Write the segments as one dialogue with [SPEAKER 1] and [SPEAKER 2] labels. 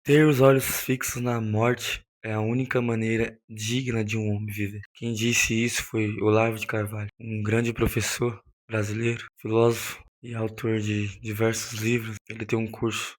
[SPEAKER 1] Ter os olhos fixos na morte é a única maneira digna de um homem viver. Quem disse isso foi Olavo de Carvalho, um grande professor brasileiro, filósofo e autor de diversos livros. Ele tem um curso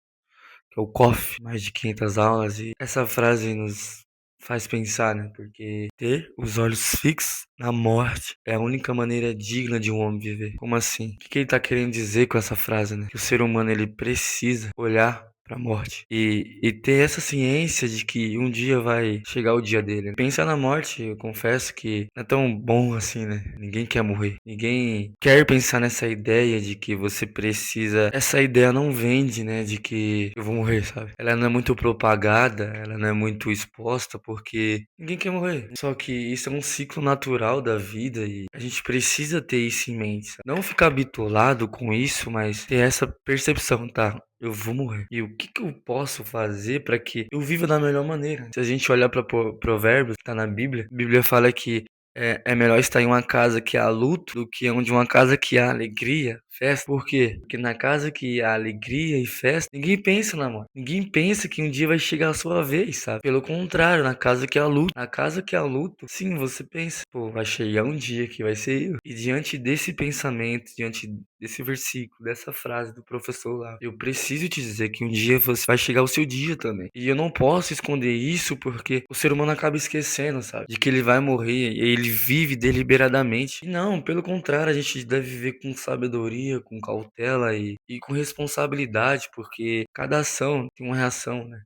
[SPEAKER 1] que é o COF, mais de 500 aulas, e essa frase nos faz pensar, né? Porque ter os olhos fixos na morte é a única maneira digna de um homem viver. Como assim? O que que ele tá querendo dizer com essa frase, né? Que o ser humano ele precisa olhar pra morte e ter essa ciência de que um dia vai chegar o dia dele. Pensar na morte, eu confesso que não é tão bom assim, né? Ninguém quer morrer. Ninguém quer pensar nessa ideia de que você precisa. Essa ideia não vende, né? De que eu vou morrer, sabe? Ela não é muito propagada, ela não é muito exposta, porque ninguém quer morrer. Só que isso é um ciclo natural da vida e a gente precisa ter isso em mente, sabe? Não ficar bitolado com isso, mas ter essa percepção, tá? Eu vou morrer. E o que que eu posso fazer para que eu viva da melhor maneira? Se a gente olhar para Provérbios, que tá na Bíblia, a Bíblia fala que é melhor estar em uma casa que há luto do que onde uma casa que há alegria, festa. Por quê? Porque na casa que há alegria e festa, ninguém pensa na morte. Ninguém pensa que um dia vai chegar a sua vez, sabe? Pelo contrário, na casa que há luto, sim, você pensa, pô, vai chegar um dia que vai ser eu. E diante desse pensamento, diante desse versículo, dessa frase do professor lá, eu preciso te dizer que um dia você vai chegar o seu dia também. E eu não posso esconder isso porque o ser humano acaba esquecendo, sabe? De que ele vai morrer e ele vive deliberadamente. E não, pelo contrário, a gente deve viver com sabedoria, com cautela e com responsabilidade, porque cada ação tem uma reação, né?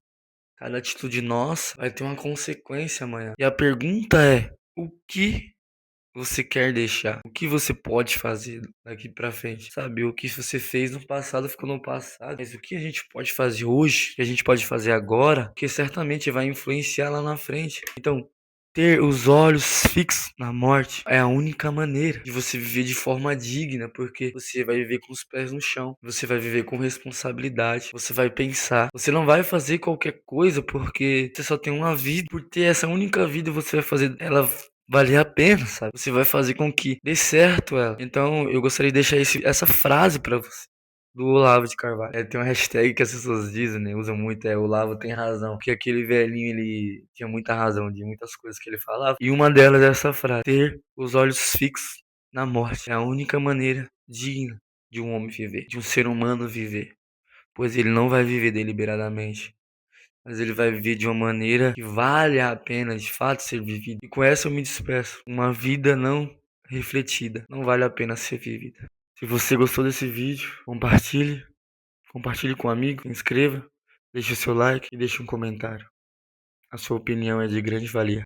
[SPEAKER 1] Cada atitude nossa vai ter uma consequência amanhã. E a pergunta é: o que você quer deixar? O que você pode fazer daqui pra frente? Sabe, o que você fez no passado ficou no passado, mas o que a gente pode fazer hoje, o que a gente pode fazer agora, que certamente vai influenciar lá na frente. Então, ter os olhos fixos na morte é a única maneira de você viver de forma digna, porque você vai viver com os pés no chão, você vai viver com responsabilidade, você vai pensar, você não vai fazer qualquer coisa porque você só tem uma vida. Por ter essa única vida, você vai fazer ela valer a pena, sabe? Você vai fazer com que dê certo ela. Então, eu gostaria de deixar essa frase pra você. Do Olavo de Carvalho. Tem uma hashtag que as pessoas dizem, né? Usam muito, Olavo tem razão. Porque aquele velhinho, ele tinha muita razão de muitas coisas que ele falava. E uma delas é essa frase: ter os olhos fixos na morte é a única maneira digna de um homem viver, de um ser humano viver. Pois ele não vai viver deliberadamente, mas ele vai viver de uma maneira que vale a pena de fato ser vivida. E com essa eu me despeço. Uma vida não refletida não vale a pena ser vivida. Se você gostou desse vídeo, compartilhe com um amigo, se inscreva, deixe o seu like e deixe um comentário. A sua opinião é de grande valia.